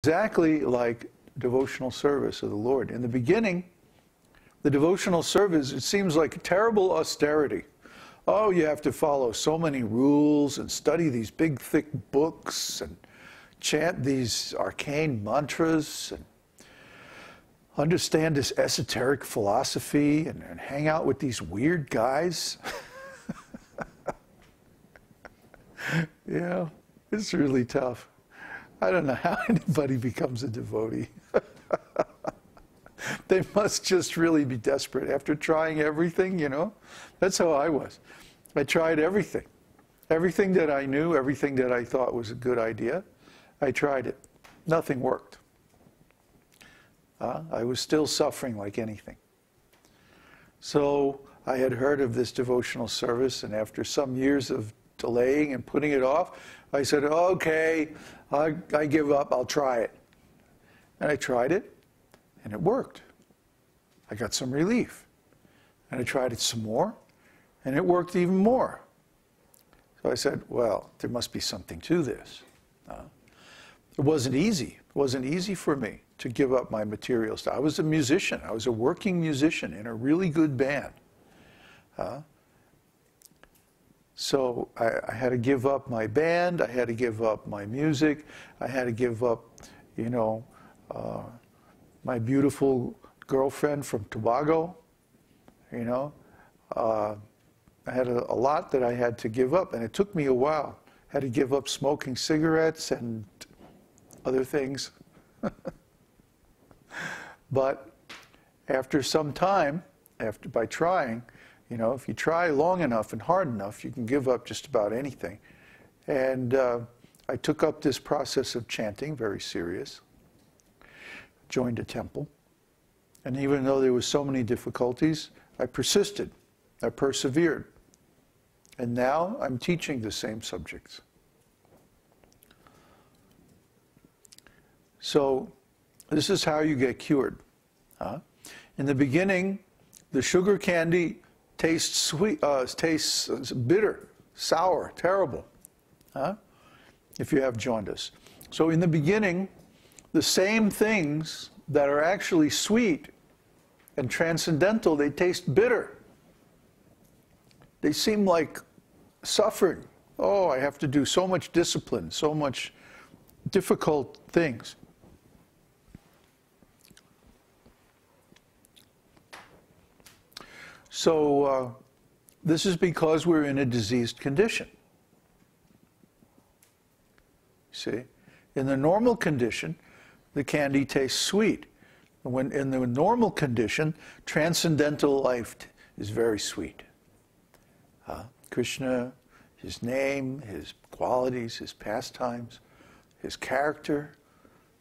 exactly like devotional service of the Lord. In the beginning, the devotional service, it seems like terrible austerity. Oh, you have to follow so many rules and study these big, thick books and chant these arcane mantras and understand this esoteric philosophy and hang out with these weird guys. Yeah, it's really tough. I don't know how anybody becomes a devotee. They must just really be desperate after trying everything, you know. That's how I was. I tried everything. Everything that I knew, everything that I thought was a good idea, I tried it. Nothing worked. I was still suffering like anything. So I had heard of this devotional service, and after some years of delaying and putting it off, I said, okay, I give up, I'll try it. And I tried it, and it worked. I got some relief. And I tried it some more, and it worked even more. So I said, well, there must be something to this. It wasn't easy. It wasn't easy for me to give up my material stuff. I was a musician. I was a working musician in a really good band. So I had to give up my band. I had to give up my music. I had to give up, you know, my beautiful girlfriend from Tobago. You know, I had a lot that I had to give up, and it took me a while. I had to give up smoking cigarettes and other things. But after some time, by trying, you know, if you try long enough and hard enough, you can give up just about anything. And I took up this process of chanting, very serious, joined a temple. And even though there were so many difficulties, I persisted, I persevered. And now I'm teaching the same subjects. So this is how you get cured. In the beginning, the sugar candy tastes sweet, tastes bitter, sour, terrible, if you have jaundice. So in the beginning, the same things that are actually sweet and transcendental, they taste bitter. They seem like suffering. Oh, I have to do so much discipline, so much difficult things. So this is because we're in a diseased condition. See? In the normal condition, the candy tastes sweet. When in the normal condition, transcendental life is very sweet. Krishna, his name, his qualities, his pastimes, his character.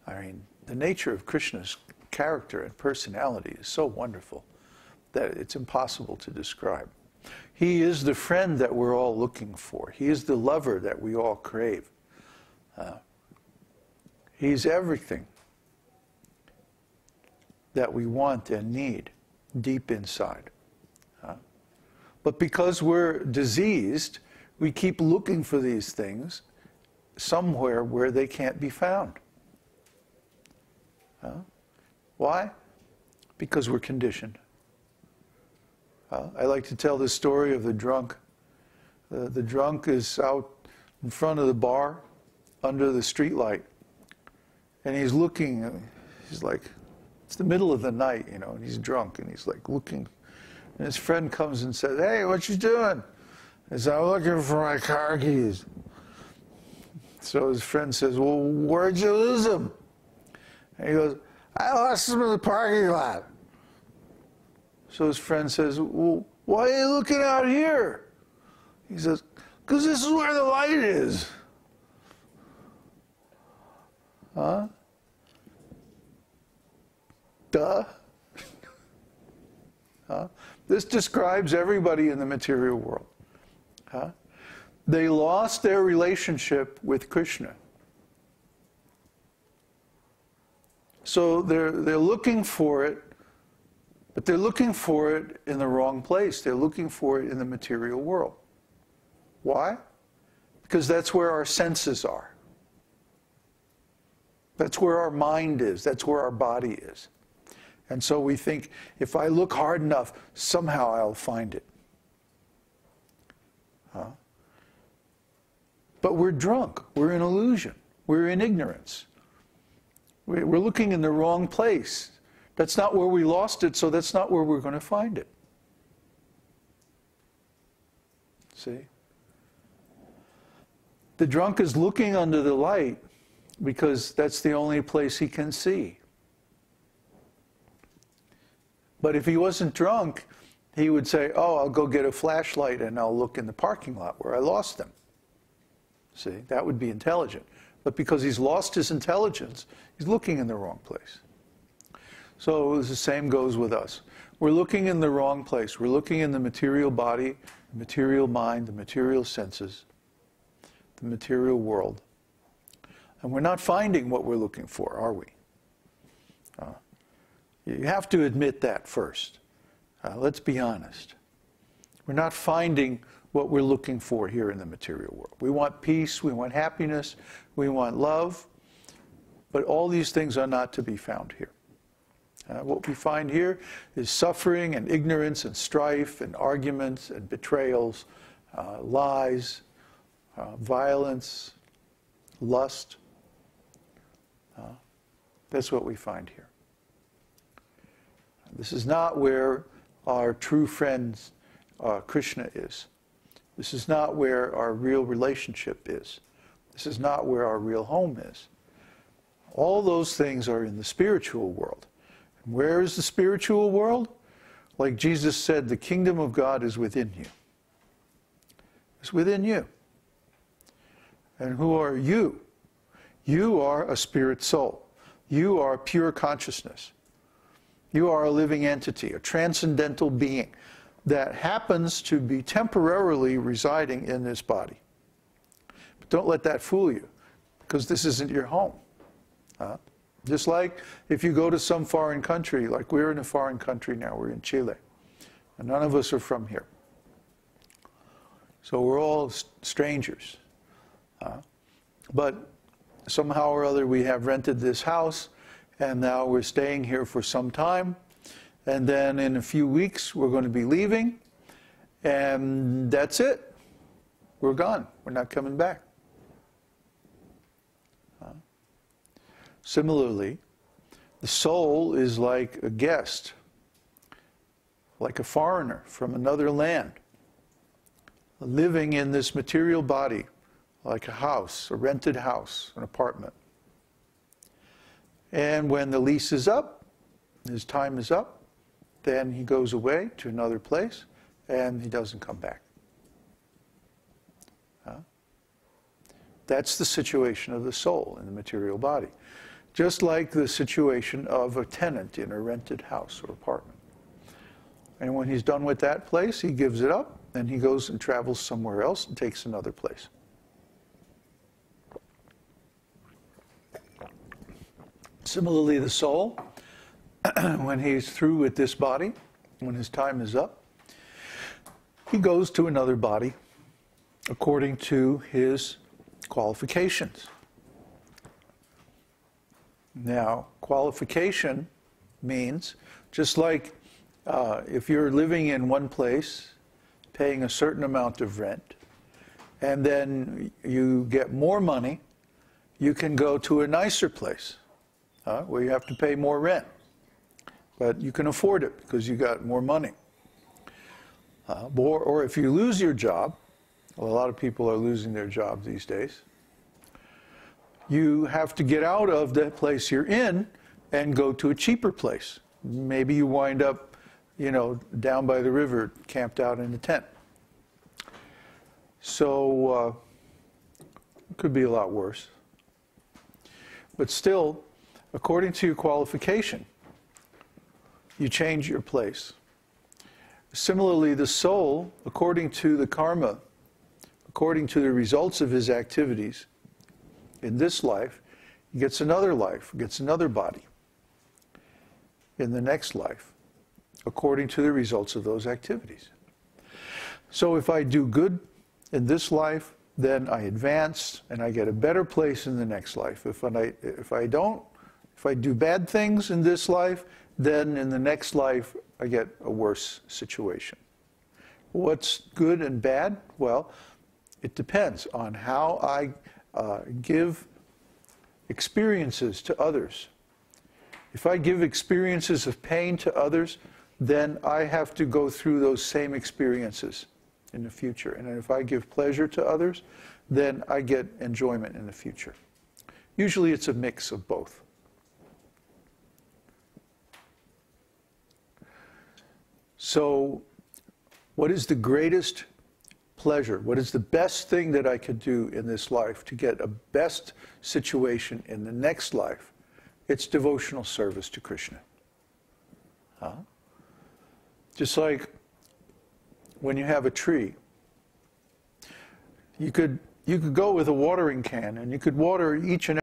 I mean, the nature of Krishna's character and personality is so wonderful that it's impossible to describe. He is the friend that we're all looking for. He is the lover that we all crave. He's everything that we want and need deep inside. But because we're diseased, we keep looking for these things somewhere where they can't be found. Why? Because we're conditioned. I like to tell the story of the drunk. The drunk is out in front of the bar under the street light, and he's looking, he's like, it's the middle of the night, you know, and he's drunk, and he's like looking, and his friend comes and says, hey, what you doing? He says, I'm looking for my car keys. So his friend says, well, where'd you lose them? And he goes, I lost them in the parking lot. So his friend says, well, why are you looking out here? He says, because this is where the light is. Duh. This describes everybody in the material world. They lost their relationship with Krishna. So they're looking for it, but they're looking for it in the wrong place. They're looking for it in the material world. Why? Because that's where our senses are. That's where our mind is. That's where our body is. And so we think, if I look hard enough, somehow I'll find it. But we're drunk. We're in illusion. We're in ignorance. We're looking in the wrong place. That's not where we lost it, so that's not where we're going to find it. See? The drunk is looking under the light because that's the only place he can see. But if he wasn't drunk, he would say, oh, I'll go get a flashlight and I'll look in the parking lot where I lost them. See, that would be intelligent. But because he's lost his intelligence, he's looking in the wrong place. So the same goes with us. We're looking in the wrong place. We're looking in the material body, the material mind, the material senses, the material world. And we're not finding what we're looking for, are we? You have to admit that first. Let's be honest. We're not finding what we're looking for here in the material world. We want peace, we want happiness, we want love, but all these things are not to be found here. What we find here is suffering and ignorance and strife and arguments and betrayals, lies, violence, lust. That's what we find here. This is not where our true friend Krishna is. This is not where our real relationship is. This is not where our real home is. All those things are in the spiritual world. And where is the spiritual world? Like Jesus said, the kingdom of God is within you. It's within you. And who are you? You are a spirit soul. You are pure consciousness. You are a living entity, a transcendental being that happens to be temporarily residing in this body. But don't let that fool you, because this isn't your home. Just like if you go to some foreign country, like we're in a foreign country now, we're in Chile, and none of us are from here. So we're all strangers. But somehow or other we have rented this house, and now we're staying here for some time, and then in a few weeks we're going to be leaving, and that's it. We're gone. We're not coming back. Similarly, the soul is like a guest, like a foreigner from another land, living in this material body, like a house, a rented house, an apartment. And when the lease is up, his time is up, then he goes away to another place, and he doesn't come back. That's the situation of the soul in the material body. Just like the situation of a tenant in a rented house or apartment. And when he's done with that place, he gives it up, and he goes and travels somewhere else and takes another place. Similarly, the soul, when he's through with this body, when his time is up, he goes to another body according to his qualifications. Now, qualification means, just like if you're living in one place, paying a certain amount of rent, and then you get more money, you can go to a nicer place where you have to pay more rent. But you can afford it because you got more money. Or if you lose your job, well, a lot of people are losing their jobs these days, you have to get out of the place you're in and go to a cheaper place. Maybe you wind up, down by the river, camped out in a tent. So it could be a lot worse. But still, according to your qualification, you change your place. Similarly, the soul, according to the karma, according to the results of his activities, in this life, he gets another life, gets another body. In the next life, according to the results of those activities. So if I do good in this life, then I advance and I get a better place in the next life. If I do bad things in this life, then in the next life I get a worse situation. What's good and bad? Well, it depends on how I give experiences to others. If I give experiences of pain to others, then I have to go through those same experiences in the future. And if I give pleasure to others, then I get enjoyment in the future. Usually it's a mix of both. So, what is the greatest pleasure? What is the best thing that I could do in this life to get a best situation in the next life? It's devotional service to Krishna. Just like when you have a tree, you could go with a watering can and you could water each and